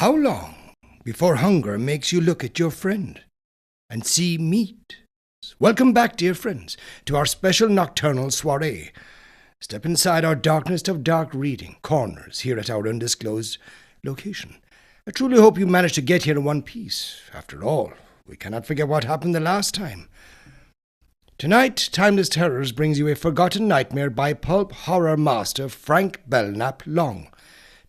How long before hunger makes you look at your friend and see meat? Welcome back, dear friends, to our special nocturnal soiree. Step inside our darkest of dark reading corners here at our undisclosed location. I truly hope you managed to get here in one piece. After all, we cannot forget what happened the last time. Tonight, Timeless Terrors brings you a forgotten nightmare by pulp horror master Frank Belknap Long.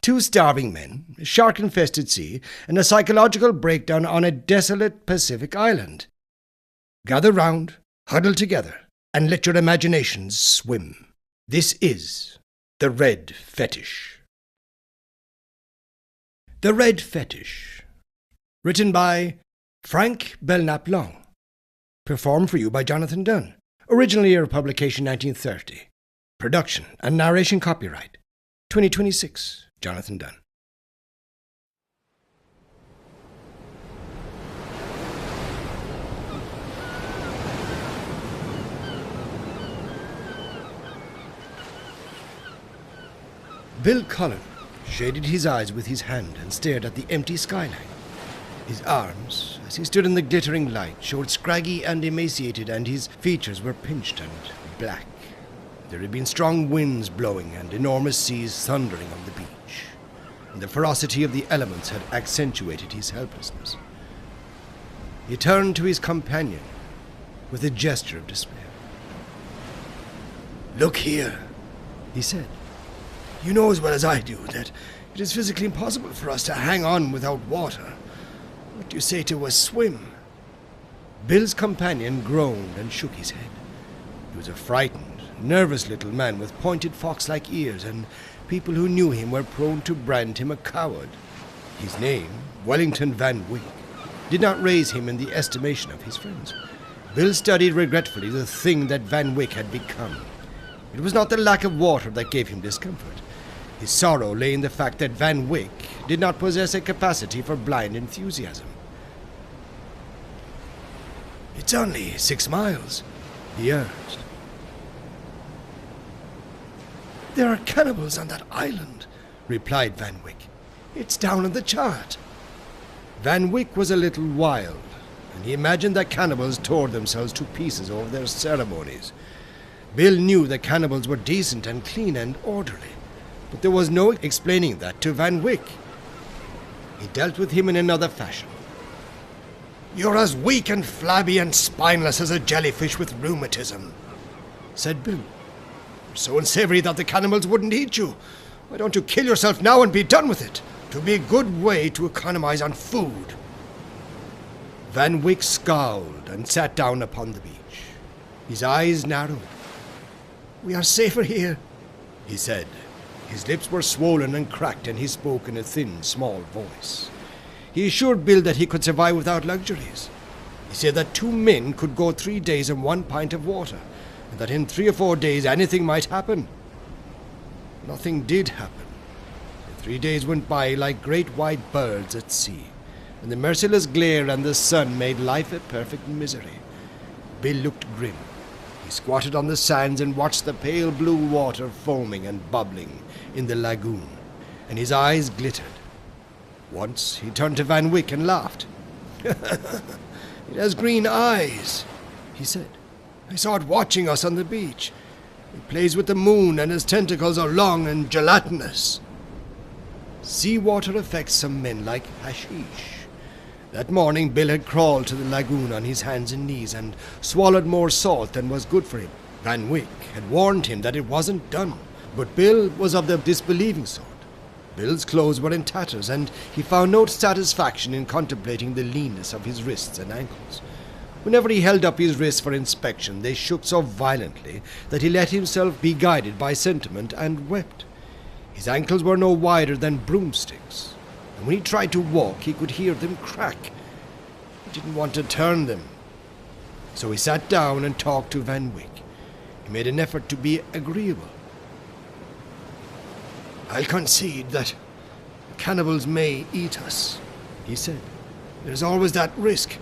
2 starving men, a shark-infested sea, and a psychological breakdown on a desolate Pacific island. Gather round, huddle together, and let your imaginations swim. This is The Red Fetish. The Red Fetish. Written by Frank Belknap Long. Performed for you by Jonathan Dunne. Original year of publication 1930. Production and narration copyright 2026. Jonathan Dunne. Bill Cullen shaded his eyes with his hand and stared at the empty skyline. His arms, as he stood in the glittering light, showed scraggy and emaciated, and his features were pinched and black. There had been strong winds blowing and enormous seas thundering on the beach, and the ferocity of the elements had accentuated his helplessness. He turned to his companion with a gesture of despair. "Look here," he said. "You know as well as I do that it is physically impossible for us to hang on without water. What do you say to a swim?" Bill's companion groaned and shook his head. He was a frightened, nervous little man with pointed fox-like ears, and people who knew him were prone to brand him a coward. His name, Wellington Van Wyck, did not raise him in the estimation of his friends. Bill studied regretfully the thing that Van Wyck had become. It was not the lack of water that gave him discomfort. His sorrow lay in the fact that Van Wyck did not possess a capacity for blind enthusiasm. "It's only 6 miles, he urged. "There are cannibals on that island," replied Van Wyck. "It's down on the chart." Van Wyck was a little wild, and he imagined that cannibals tore themselves to pieces over their ceremonies. Bill knew that cannibals were decent and clean and orderly, but there was no explaining that to Van Wyck. He dealt with him in another fashion. "You're as weak and flabby and spineless as a jellyfish with rheumatism," said Bill. "You're so unsavory that the cannibals wouldn't eat you. Why don't you kill yourself now and be done with it? It would be a good way to economize on food." Van Wyck scowled and sat down upon the beach. His eyes narrowed. "We are safer here," he said. His lips were swollen and cracked, and he spoke in a thin, small voice. He assured Bill that he could survive without luxuries. He said that 2 men could go 3 days on 1 pint of water, and that in 3 or 4 days anything might happen. Nothing did happen. The 3 days went by like great white birds at sea, and the merciless glare and the sun made life a perfect misery. Bill looked grim. He squatted on the sands and watched the pale blue water foaming and bubbling in the lagoon, and his eyes glittered. Once he turned to Van Wyck and laughed. "It has green eyes," he said. "I saw it watching us on the beach. It plays with the moon, and its tentacles are long and gelatinous." Seawater affects some men like hashish. That morning Bill had crawled to the lagoon on his hands and knees and swallowed more salt than was good for him. Van Wyck had warned him that it wasn't done, but Bill was of the disbelieving sort. Bill's clothes were in tatters, and he found no satisfaction in contemplating the leanness of his wrists and ankles. Whenever he held up his wrists for inspection, they shook so violently that he let himself be guided by sentiment and wept. His ankles were no wider than broomsticks, and when he tried to walk, he could hear them crack. He didn't want to turn them. So he sat down and talked to Van Wyck. He made an effort to be agreeable. "I'll concede that cannibals may eat us," he said. "There's always that risk,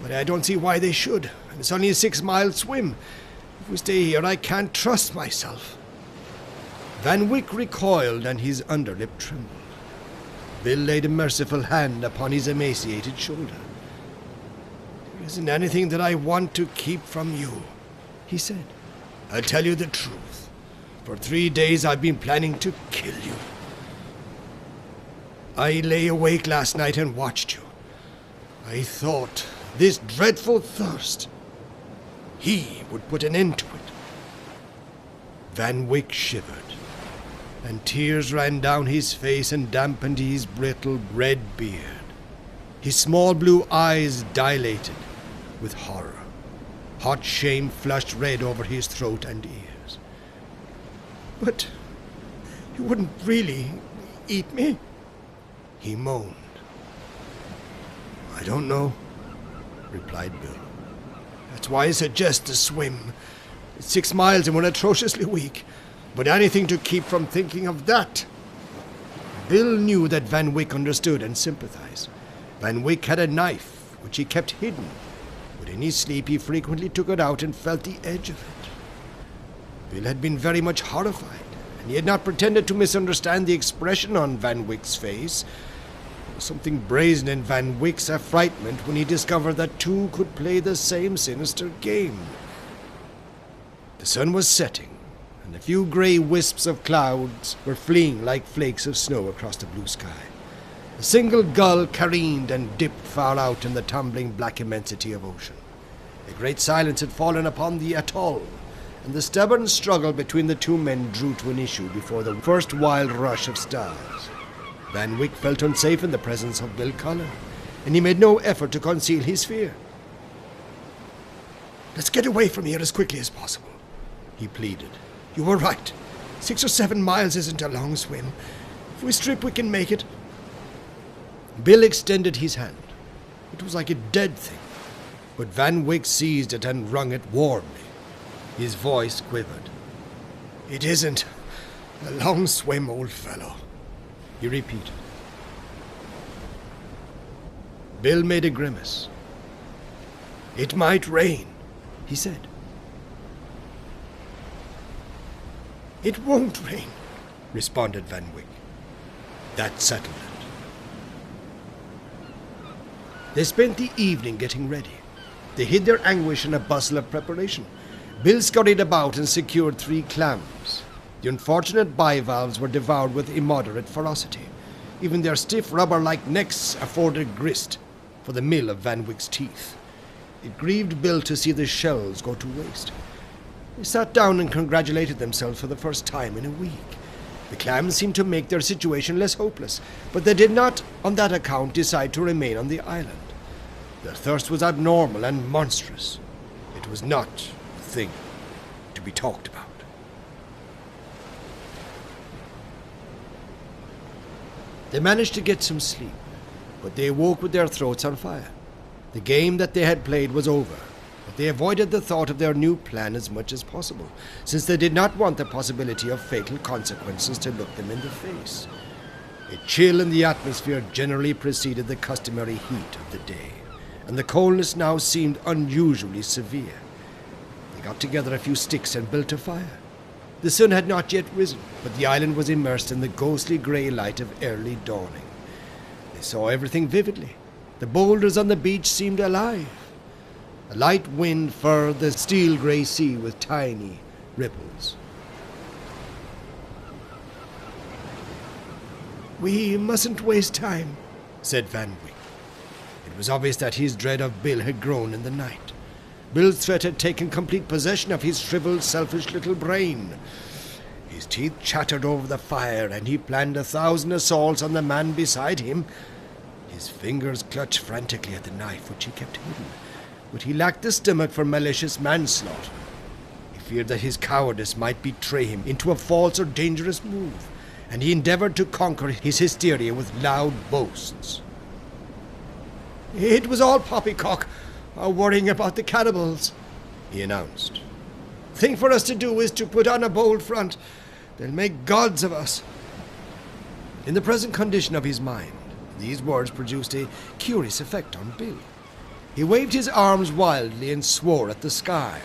but I don't see why they should. And it's only a 6-mile swim. If we stay here, I can't trust myself." Van Wyck recoiled, and his underlip trembled. Bill laid a merciful hand upon his emaciated shoulder. "There isn't anything that I want to keep from you," he said. "I'll tell you the truth. For 3 days I've been planning to kill you. I lay awake last night and watched you. I thought this dreadful thirst, he would put an end to it." Van Wyck shivered, and tears ran down his face and dampened his brittle red beard. His small blue eyes dilated with horror. Hot shame flushed red over his throat and ears. "But you wouldn't really eat me?" he moaned. "I don't know," replied Bill. "That's why I suggest a swim. It's 6 miles and we're atrociously weak, but anything to keep from thinking of that." Bill knew that Van Wyck understood and sympathized. Van Wyck had a knife, which he kept hidden, but in his sleep he frequently took it out and felt the edge of it. Bill had been very much horrified, and he had not pretended to misunderstand the expression on Van Wyck's face. There was something brazen in Van Wyck's affrightment when he discovered that two could play the same sinister game. The sun was setting, and a few grey wisps of clouds were fleeing like flakes of snow across the blue sky. A single gull careened and dipped far out in the tumbling black immensity of ocean. A great silence had fallen upon the atoll, and the stubborn struggle between the two men drew to an issue before the first wild rush of stars. Van Wyck felt unsafe in the presence of Bill Cullen, and he made no effort to conceal his fear. "Let's get away from here as quickly as possible," he pleaded. "You were right. 6 or 7 miles isn't a long swim. If we strip, we can make it." Bill extended his hand. It was like a dead thing, but Van Wyck seized it and wrung it warmly. His voice quivered. "It isn't a long swim, old fellow," he repeated. Bill made a grimace. "It might rain," he said. "It won't rain," responded Van Wyck. That settled it. They spent the evening getting ready. They hid their anguish in a bustle of preparation. Bill scurried about and secured 3 clams. The unfortunate bivalves were devoured with immoderate ferocity. Even their stiff rubber-like necks afforded grist for the mill of Van Wyck's teeth. It grieved Bill to see the shells go to waste. They sat down and congratulated themselves for the first time in a week. The clams seemed to make their situation less hopeless, but they did not, on that account, decide to remain on the island. Their thirst was abnormal and monstrous. It was not a thing to be talked about. They managed to get some sleep, but they awoke with their throats on fire. The game that they had played was over, but they avoided the thought of their new plan as much as possible, since they did not want the possibility of fatal consequences to look them in the face. A chill in the atmosphere generally preceded the customary heat of the day, and the coldness now seemed unusually severe. They got together a few sticks and built a fire. The sun had not yet risen, but the island was immersed in the ghostly grey light of early dawning. They saw everything vividly. The boulders on the beach seemed alive. A light wind furrowed the steel-grey sea with tiny ripples. "We mustn't waste time," said Van Wyck. It was obvious that his dread of Bill had grown in the night. Bill's threat had taken complete possession of his shriveled, selfish little brain. His teeth chattered over the fire, and he planned 1,000 assaults on the man beside him. His fingers clutched frantically at the knife which he kept hidden, but he lacked the stomach for malicious manslaughter. He feared that his cowardice might betray him into a false or dangerous move, and he endeavored to conquer his hysteria with loud boasts. "It was all poppycock, our worrying about the cannibals," he announced. "The thing for us to do is to put on a bold front. They'll make gods of us." In the present condition of his mind, these words produced a curious effect on Bill. He waved his arms wildly and swore at the sky.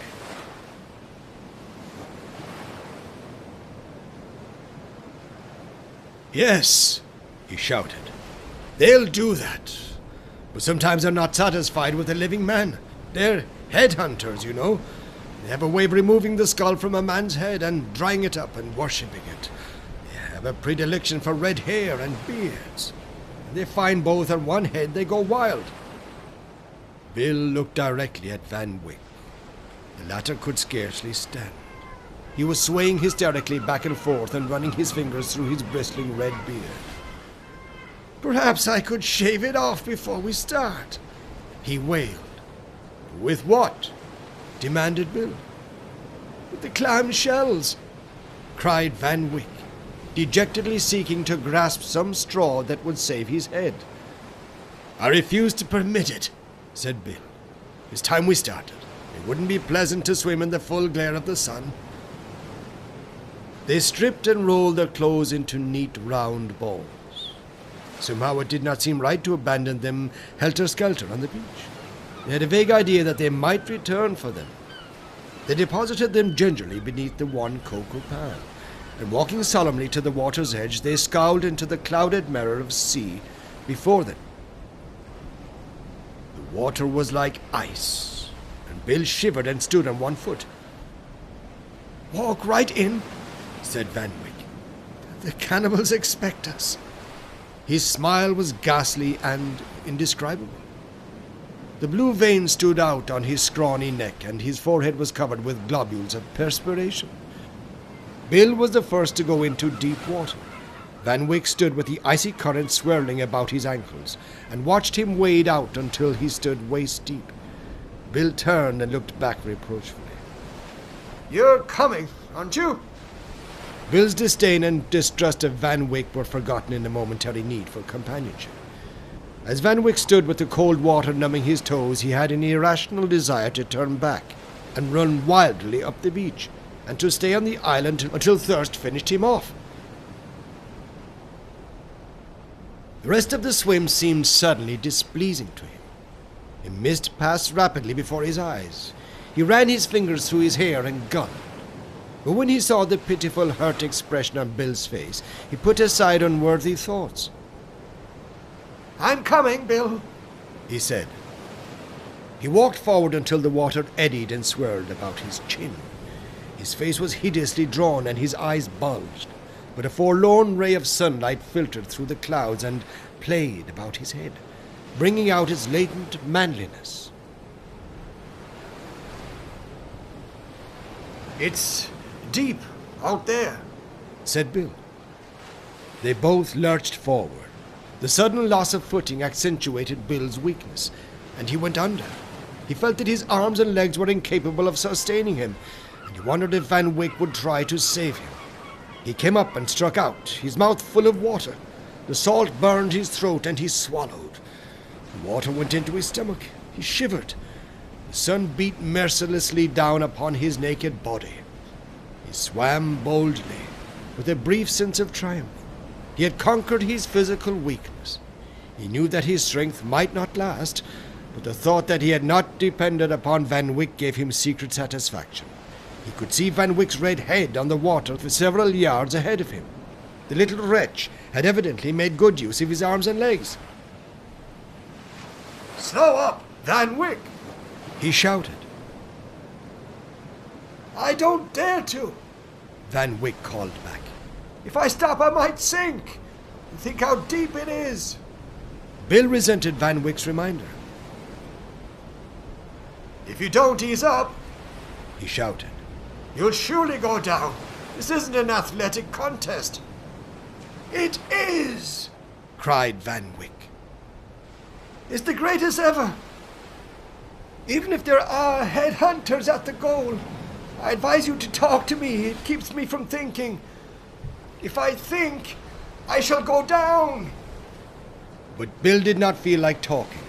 "Yes," he shouted, They'll do that. But sometimes they're not satisfied with a living man. They're headhunters, you know. They have a way of removing the skull from a man's head and drying it up and worshipping it. They have a predilection for red hair and beards. When they find both on one head, they go wild. Bill looked directly at Van Wyck. The latter could scarcely stand. He was swaying hysterically back and forth and running his fingers through his bristling red beard. "Perhaps I could shave it off before we start," he wailed. "With what?" demanded Bill. "With the clam shells," cried Van Wyck, dejectedly seeking to grasp some straw that would save his head. "I refuse to permit it," said Bill. "It's time we started. It wouldn't be pleasant to swim in the full glare of the sun." They stripped and rolled their clothes into neat round balls. Somehow it did not seem right to abandon them helter-skelter on the beach. They had a vague idea that they might return for them. They deposited them gingerly beneath the one cocoa palm, and walking solemnly to the water's edge, they scowled into the clouded mirror of sea before them. The water was like ice, and Bill shivered and stood on one foot. "Walk right in," said Van Wyck. "The cannibals expect us." His smile was ghastly and indescribable. The blue veins stood out on his scrawny neck, and his forehead was covered with globules of perspiration. Bill was the first to go into deep water. Van Wyck stood with the icy current swirling about his ankles, and watched him wade out until he stood waist deep. Bill turned and looked back reproachfully. "You're coming, aren't you?" Bill's disdain and distrust of Van Wyck were forgotten in the momentary need for companionship. As Van Wyck stood with the cold water numbing his toes, he had an irrational desire to turn back and run wildly up the beach, and to stay on the island until thirst finished him off. The rest of the swim seemed suddenly displeasing to him. A mist passed rapidly before his eyes. He ran his fingers through his hair and gulped. But when he saw the pitiful, hurt expression on Bill's face, he put aside unworthy thoughts. "I'm coming, Bill," he said. He walked forward until the water eddied and swirled about his chin. His face was hideously drawn and his eyes bulged, but a forlorn ray of sunlight filtered through the clouds and played about his head, bringing out its latent manliness. "It's deep out there," said Bill. They both lurched forward. The sudden loss of footing accentuated Bill's weakness, and he went under. He felt that his arms and legs were incapable of sustaining him, and he wondered if Van Wyck would try to save him. He came up and struck out, his mouth full of water. The salt burned his throat, and he swallowed. The water went into his stomach. He shivered. The sun beat mercilessly down upon his naked body. He swam boldly, with a brief sense of triumph. He had conquered his physical weakness. He knew that his strength might not last, but the thought that he had not depended upon Van Wyck gave him secret satisfaction. He could see Van Wyck's red head on the water for several yards ahead of him. The little wretch had evidently made good use of his arms and legs. "Slow up, Van Wyck!" he shouted. "I don't dare to," Van Wyck called back. "If I stop, I might sink. Think how deep it is." Bill resented Van Wyck's reminder. "If you don't ease up," he shouted, "you'll surely go down. This isn't an athletic contest." "It is!" cried Van Wyck. "It's the greatest ever. Even if there are headhunters at the goal, I advise you to talk to me. It keeps me from thinking. If I think, I shall go down." But Bill did not feel like talking.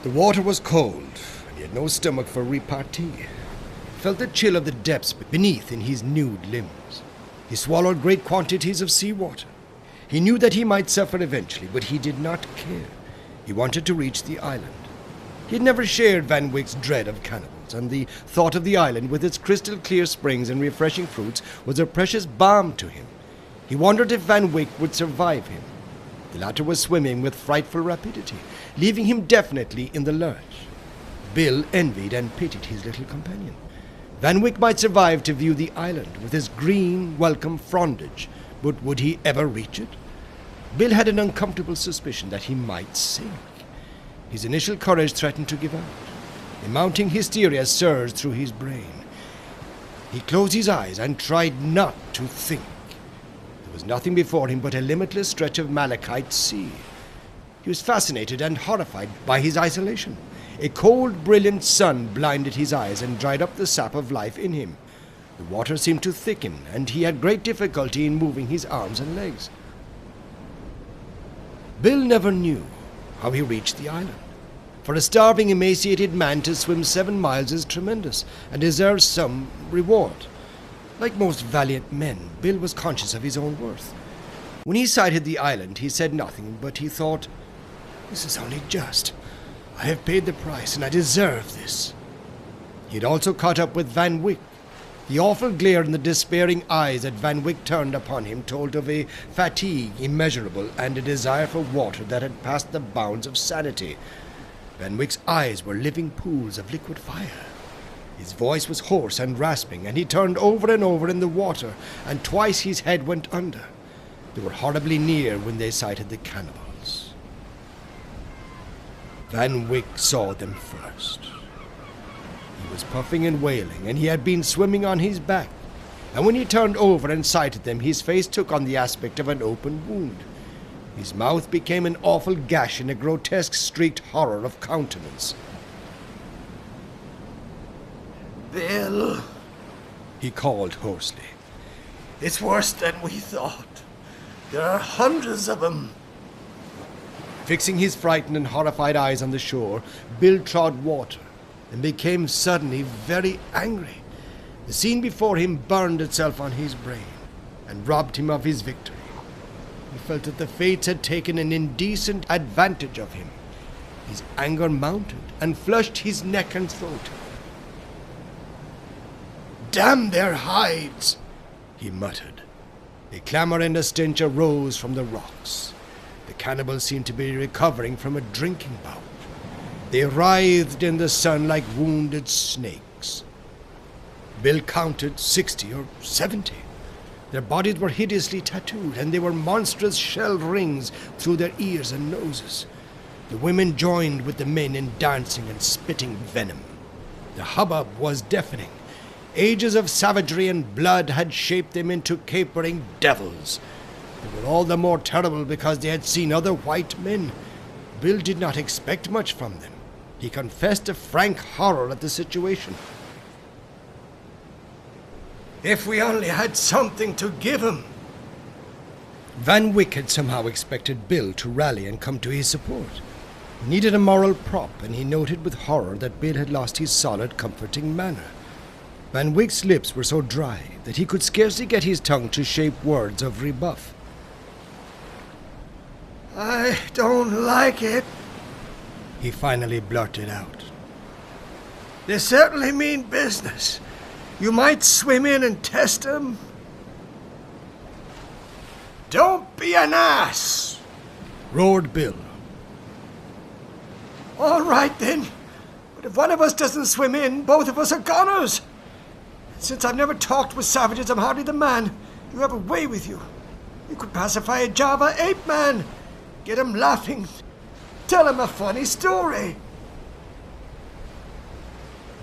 The water was cold, and he had no stomach for repartee. He felt the chill of the depths beneath in his nude limbs. He swallowed great quantities of seawater. He knew that he might suffer eventually, but he did not care. He wanted to reach the island. He had never shared Van Wyck's dread of cannibals, and the thought of the island with its crystal-clear springs and refreshing fruits was a precious balm to him. He wondered if Van Wyck would survive him. The latter was swimming with frightful rapidity, leaving him definitely in the lurch. Bill envied and pitied his little companion. Van Wyck might survive to view the island with its green, welcome frondage, but would he ever reach it? Bill had an uncomfortable suspicion that he might sink. His initial courage threatened to give out. A mounting hysteria surged through his brain. He closed his eyes and tried not to think. There was nothing before him but a limitless stretch of malachite sea. He was fascinated and horrified by his isolation. A cold, brilliant sun blinded his eyes and dried up the sap of life in him. The water seemed to thicken, and he had great difficulty in moving his arms and legs. Bill never knew how he reached the island. For a starving, emaciated man to swim 7 miles is tremendous, and deserves some reward. Like most valiant men, Bill was conscious of his own worth. When he sighted the island, he said nothing, but he thought, "This is only just. I have paid the price, and I deserve this." He had also caught up with Van Wyck. The awful glare in the despairing eyes that Van Wyck turned upon him told of a fatigue immeasurable and a desire for water that had passed the bounds of sanity. Van Wyck's eyes were living pools of liquid fire. His voice was hoarse and rasping, and he turned over and over in the water, and twice his head went under. They were horribly near when they sighted the cannibals. Van Wyck saw them first. He was puffing and wailing, and he had been swimming on his back. And when he turned over and sighted them, his face took on the aspect of an open wound. His mouth became an awful gash in a grotesque streaked horror of countenance. "Bill," he called hoarsely. "it's worse than we thought. There are hundreds of them." Fixing his frightened and horrified eyes on the shore, Bill trod water and became suddenly very angry. The scene before him burned itself on his brain and robbed him of his victory. He felt that the fates had taken an indecent advantage of him. His anger mounted and flushed his neck and throat. "Damn their hides!" he muttered. A clamor and a stench arose from the rocks. The cannibals seemed to be recovering from a drinking bout. They writhed in the sun like wounded snakes. Bill counted 60 or 70. Their bodies were hideously tattooed, and there were monstrous shell rings through their ears and noses. The women joined with the men in dancing and spitting venom. The hubbub was deafening. Ages of savagery and blood had shaped them into capering devils. They were all the more terrible because they had seen other white men. Bill did not expect much from them. He confessed a frank horror at the situation. "If we only had something to give him." Van Wyck had somehow expected Bill to rally and come to his support. He needed a moral prop, and he noted with horror that Bill had lost his solid, comforting manner. Van Wyck's lips were so dry that he could scarcely get his tongue to shape words of rebuff. "I don't like it," he finally blurted out. "They certainly mean business. You might swim in and test them." "Don't be an ass!" roared Bill. "All right then, but if one of us doesn't swim in, both of us are goners. Since I've never talked with savages, I'm hardly the man. You have a way with you. You could pacify a Java ape man. Get him laughing. Tell him a funny story."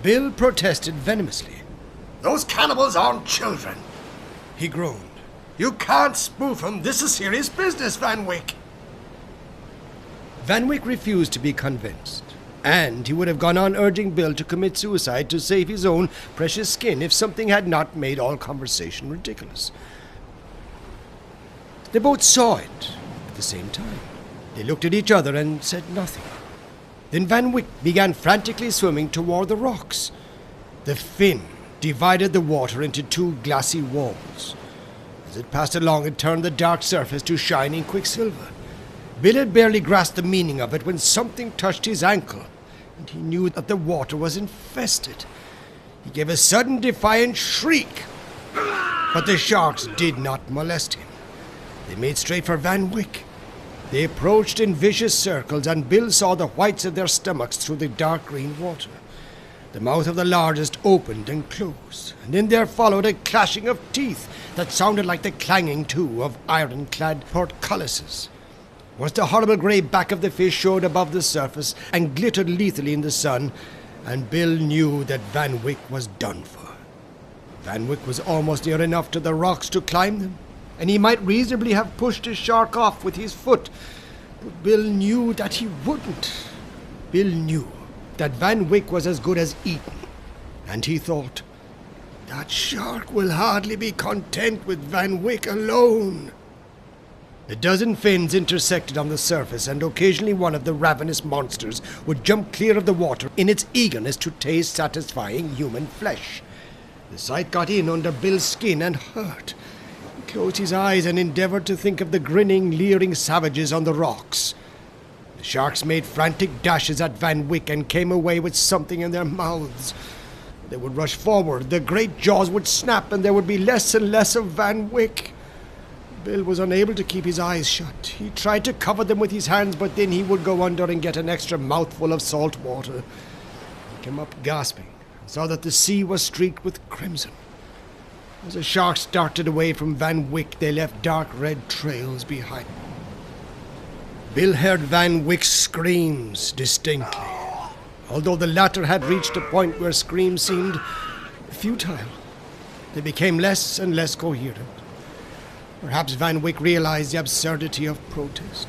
Bill protested venomously. "Those cannibals aren't children," he groaned. "You can't spoof them. This is serious business, Van Wyck." Van Wyck refused to be convinced, and he would have gone on urging Bill to commit suicide to save his own precious skin if something had not made all conversation ridiculous. They both saw it at the same time. They looked at each other and said nothing. Then Van Wyck began frantically swimming toward the rocks. The fin divided the water into 2 glassy walls. As it passed along, it turned the dark surface to shining quicksilver. Bill had barely grasped the meaning of it when something touched his ankle, and he knew that the water was infested. He gave a sudden defiant shriek, but the sharks did not molest him. They made straight for Van Wyck. They approached in vicious circles, and Bill saw the whites of their stomachs through the dark green water. The mouth of the largest opened and closed, and in there followed a clashing of teeth that sounded like the clanging, too, of iron-clad portcullises. Once the horrible grey back of the fish showed above the surface and glittered lethally in the sun, and Bill knew that Van Wyck was done for. Van Wyck was almost near enough to the rocks to climb them, and he might reasonably have pushed his shark off with his foot, but Bill knew that he wouldn't. Bill knew that Van Wyck was as good as eaten, and he thought, that shark will hardly be content with Van Wyck alone. A dozen fins intersected on the surface, and occasionally one of the ravenous monsters would jump clear of the water in its eagerness to taste satisfying human flesh. The sight got in under Bill's skin and hurt. He closed his eyes and endeavored to think of the grinning, leering savages on the rocks. The sharks made frantic dashes at Van Wyck and came away with something in their mouths. They would rush forward, the great jaws would snap, and there would be less and less of Van Wyck. Bill was unable to keep his eyes shut. He tried to cover them with his hands, but then he would go under and get an extra mouthful of salt water. He came up gasping and saw that the sea was streaked with crimson. As the sharks darted away from Van Wyck, they left dark red trails behind them. Bill heard Van Wyck's screams distinctly, although the latter had reached a point where screams seemed futile. They became less and less coherent. Perhaps Van Wyck realized the absurdity of protest.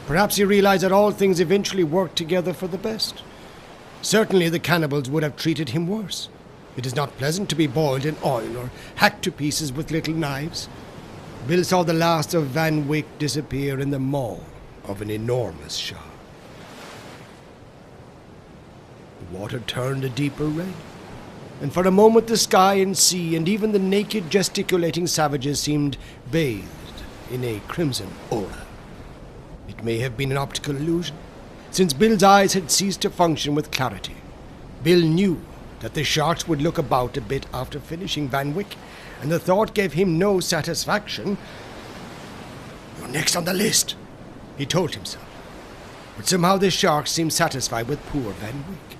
Perhaps he realized that all things eventually work together for the best. Certainly the cannibals would have treated him worse. It is not pleasant to be boiled in oil or hacked to pieces with little knives. Bill saw the last of Van Wyck disappear in the maw of an enormous shark. The water turned a deeper red, and for a moment the sky and sea and even the naked gesticulating savages seemed bathed in a crimson aura. It may have been an optical illusion, since Bill's eyes had ceased to function with clarity. Bill knew that the sharks would look about a bit after finishing Van Wyck, and the thought gave him no satisfaction. "You're next on the list," he told himself. But somehow the sharks seemed satisfied with poor Van Wyck.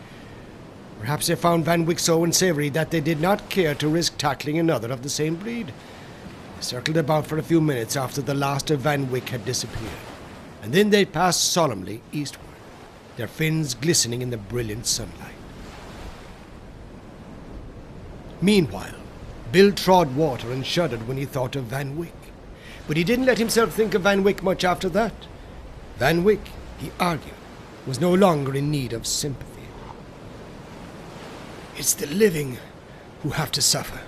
Perhaps they found Van Wyck so unsavory that they did not care to risk tackling another of the same breed. They circled about for a few minutes after the last of Van Wyck had disappeared, and then they passed solemnly eastward, their fins glistening in the brilliant sunlight. Meanwhile, Bill trod water and shuddered when he thought of Van Wyck. But he didn't let himself think of Van Wyck much after that. Van Wyck, he argued, was no longer in need of sympathy. It's the living who have to suffer,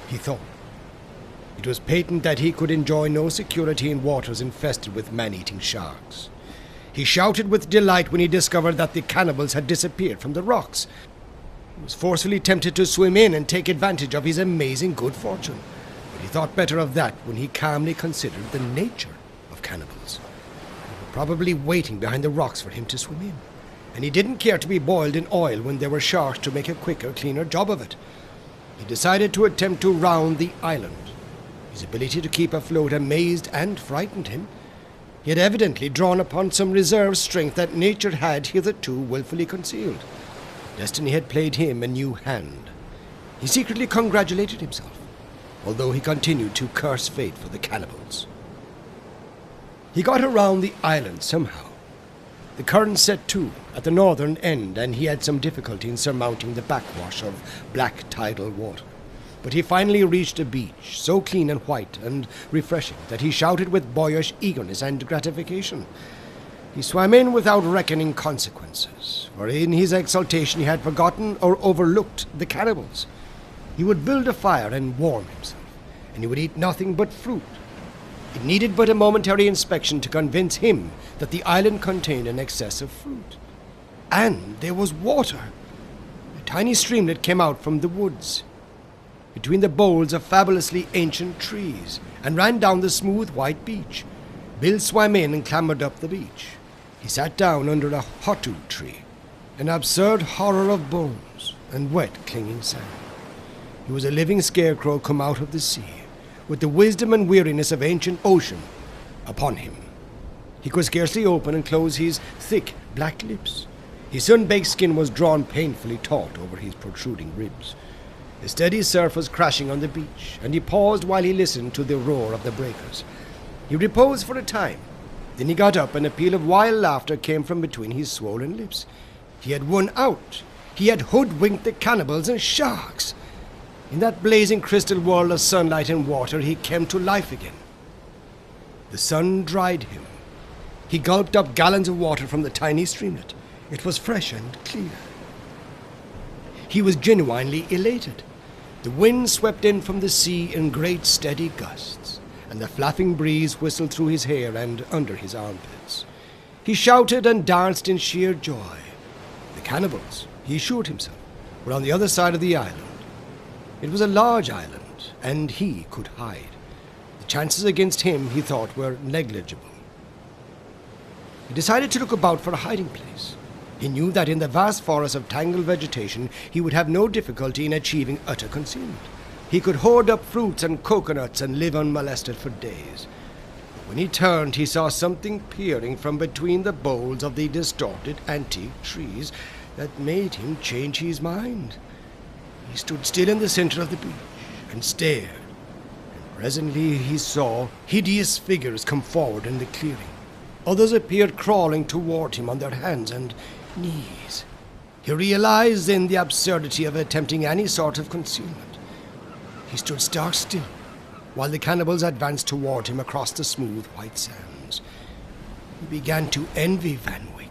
he thought. It was patent that he could enjoy no security in waters infested with man-eating sharks. He shouted with delight when he discovered that the cannibals had disappeared from the rocks. He was forcefully tempted to swim in and take advantage of his amazing good fortune, but he thought better of that when he calmly considered the nature of cannibals. They were probably waiting behind the rocks for him to swim in, and he didn't care to be boiled in oil when there were sharks to make a quicker, cleaner job of it. He decided to attempt to round the island. His ability to keep afloat amazed and frightened him. He had evidently drawn upon some reserve strength that nature had hitherto willfully concealed. Destiny had played him a new hand. He secretly congratulated himself, although he continued to curse fate for the cannibals. He got around the island somehow. The current set to at the northern end, and he had some difficulty in surmounting the backwash of black tidal water. But he finally reached a beach, so clean and white and refreshing that he shouted with boyish eagerness and gratification. He swam in without reckoning consequences, for in his exultation he had forgotten or overlooked the cannibals. He would build a fire and warm himself, and he would eat nothing but fruit. It needed but a momentary inspection to convince him that the island contained an excess of fruit. And there was water. A tiny streamlet came out from the woods, between the boles of fabulously ancient trees, and ran down the smooth white beach. Bill swam in and clambered up the beach. He sat down under a hotu tree, an absurd horror of bones and wet, clinging sand. He was a living scarecrow come out of the sea, with the wisdom and weariness of ancient ocean upon him. He could scarcely open and close his thick black lips. His sun-baked skin was drawn painfully taut over his protruding ribs. The steady surf was crashing on the beach, and he paused while he listened to the roar of the breakers. He reposed for a time. Then he got up, and a peal of wild laughter came from between his swollen lips. He had won out. He had hoodwinked the cannibals and sharks. In that blazing crystal world of sunlight and water, he came to life again. The sun dried him. He gulped up gallons of water from the tiny streamlet. It was fresh and clear. He was genuinely elated. The wind swept in from the sea in great steady gusts, and the flapping breeze whistled through his hair and under his armpits. He shouted and danced in sheer joy. The cannibals, he assured himself, were on the other side of the island. It was a large island, and he could hide. The chances against him, he thought, were negligible. He decided to look about for a hiding place. He knew that in the vast forest of tangled vegetation, he would have no difficulty in achieving utter concealment. He could hoard up fruits and coconuts and live unmolested for days. But when he turned, he saw something peering from between the boles of the distorted antique trees that made him change his mind. He stood still in the center of the beach and stared. And presently he saw hideous figures come forward in the clearing. Others appeared crawling toward him on their hands and knees. He realized then the absurdity of attempting any sort of concealment. He stood stark still while the cannibals advanced toward him across the smooth white sands. He began to envy Van Wyck.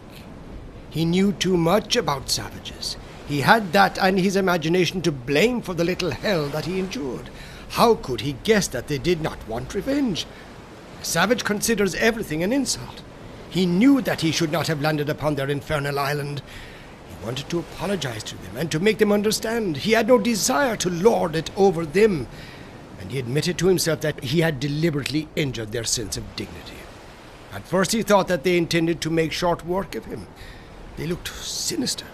He knew too much about savages. He had that and his imagination to blame for the little hell that he endured. How could he guess that they did not want revenge? A savage considers everything an insult. He knew that he should not have landed upon their infernal island. He wanted to apologize to them and to make them understand. He had no desire to lord it over them, and he admitted to himself that he had deliberately injured their sense of dignity. At first he thought that they intended to make short work of him. They looked sinister.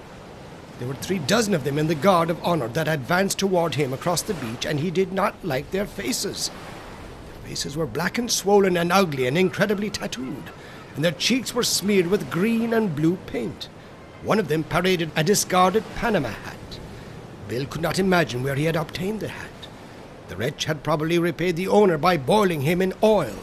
There were 36 of them in the guard of honor that advanced toward him across the beach, and he did not like their faces. Their faces were black and swollen and ugly and incredibly tattooed, and their cheeks were smeared with green and blue paint. One of them paraded a discarded Panama hat. Bill could not imagine where he had obtained the hat. The wretch had probably repaid the owner by boiling him in oil.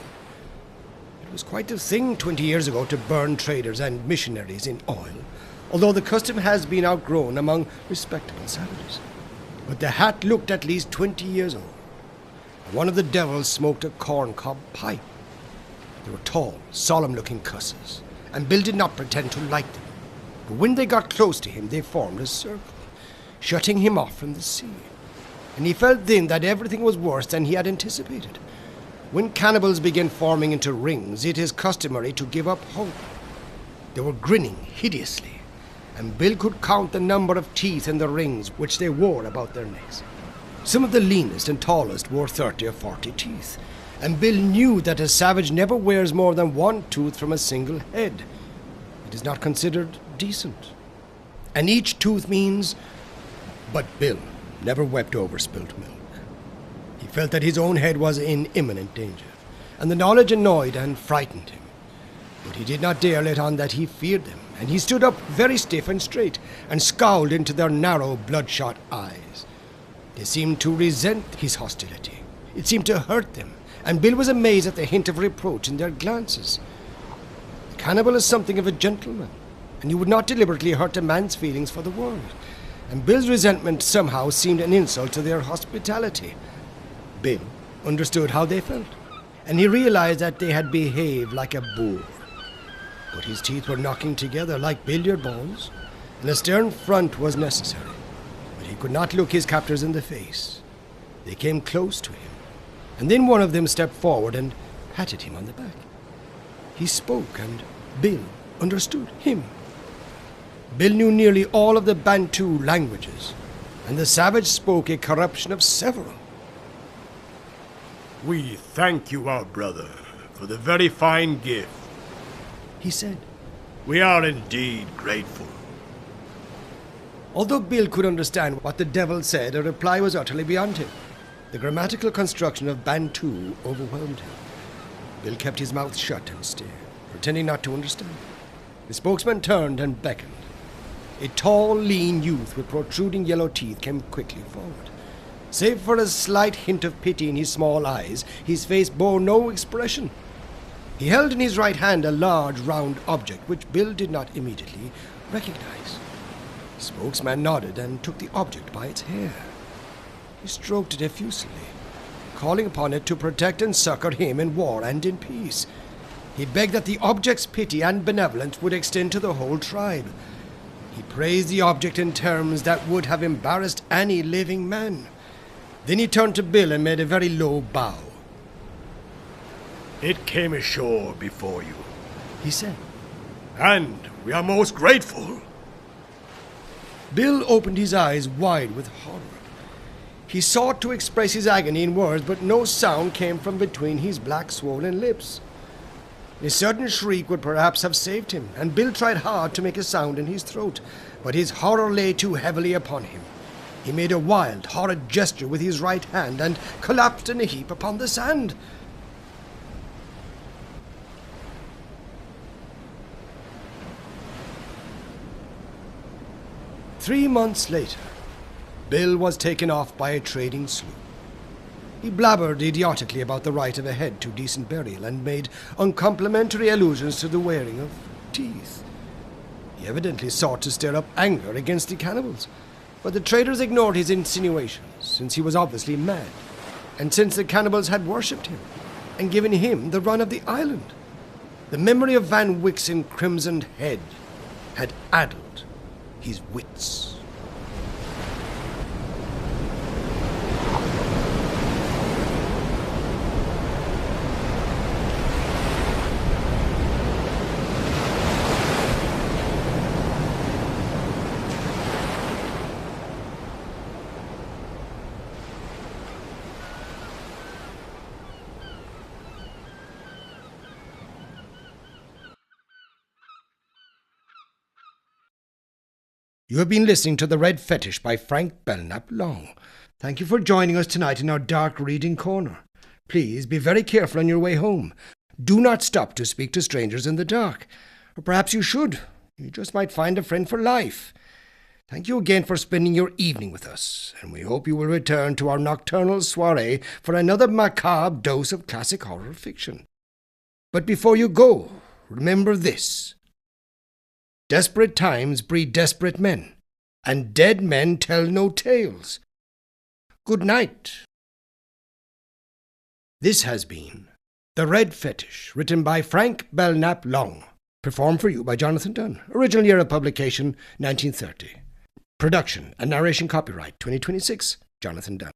It was quite a thing 20 years ago to burn traders and missionaries in oil, although the custom has been outgrown among respectable savages. But the hat looked at least 20 years old. One of the devils smoked a corncob pipe. They were tall, solemn-looking cusses, and Bill did not pretend to like them. But when they got close to him, they formed a circle, shutting him off from the sea. And he felt then that everything was worse than he had anticipated. When cannibals begin forming into rings, it is customary to give up hope. They were grinning hideously, and Bill could count the number of teeth in the rings which they wore about their necks. Some of the leanest and tallest wore 30 or 40 teeth, and Bill knew that a savage never wears more than one tooth from a single head. It is not considered decent. And each tooth means... But Bill never wept over spilt milk. He felt that his own head was in imminent danger, and the knowledge annoyed and frightened him. But he did not dare let on that he feared them, and he stood up very stiff and straight, and scowled into their narrow, bloodshot eyes. They seemed to resent his hostility. It seemed to hurt them, and Bill was amazed at the hint of reproach in their glances. The cannibal is something of a gentleman, and he would not deliberately hurt a man's feelings for the world, and Bill's resentment somehow seemed an insult to their hospitality. Bill understood how they felt, and he realized that they had behaved like a boor. But his teeth were knocking together like billiard balls, and a stern front was necessary. But he could not look his captors in the face. They came close to him, and then one of them stepped forward and patted him on the back. He spoke, and Bill understood him. Bill knew nearly all of the Bantu languages, and the savage spoke a corruption of several. "We thank you, our brother, for the very fine gift," he said. "We are indeed grateful." Although Bill could understand what the devil said, a reply was utterly beyond him. The grammatical construction of Bantu overwhelmed him. Bill kept his mouth shut and stared. pretending not to understand. The spokesman turned and beckoned. A tall, lean youth with protruding yellow teeth came quickly forward. Save for a slight hint of pity in his small eyes, his face bore no expression. He held in his right hand a large, round object which Bill did not immediately recognize. The spokesman nodded and took the object by its hair. He stroked it effusively, calling upon it to protect and succor him in war and in peace. He begged that the object's pity and benevolence would extend to the whole tribe. He praised the object in terms that would have embarrassed any living man. Then he turned to Bill and made a very low bow. It came ashore before you, He said. and we are most grateful. Bill opened his eyes wide with horror. He sought to express his agony in words, but no sound came from between his black, swollen lips. A sudden shriek would perhaps have saved him, and Bill tried hard to make a sound in his throat, but his horror lay too heavily upon him. He made a wild, horrid gesture with his right hand and collapsed in a heap upon the sand. Three months later, Bill was taken off by a trading sloop. He blabbered idiotically about the right of a head to decent burial and made uncomplimentary allusions to the wearing of teeth. He evidently sought to stir up anger against the cannibals, but the traders ignored his insinuations, since he was obviously mad, and since the cannibals had worshipped him and given him the run of the island. The memory of Van Wyck's encrimsoned head had addled his wits. You have been listening to The Red Fetish by Frank Belknap Long. Thank you for joining us tonight in our dark reading corner. Please be very careful on your way home. Do not stop to speak to strangers in the dark. Or perhaps you should. You just might find a friend for life. Thank you again for spending your evening with us, and we hope you will return to our nocturnal soiree for another macabre dose of classic horror fiction. But before you go, remember this. Desperate times breed desperate men, and dead men tell no tales. Good night. This has been The Red Fetish, written by Frank Belknap Long, performed for you by Jonathan Dunne, original year of publication 1930. Production and narration copyright 2026, Jonathan Dunne.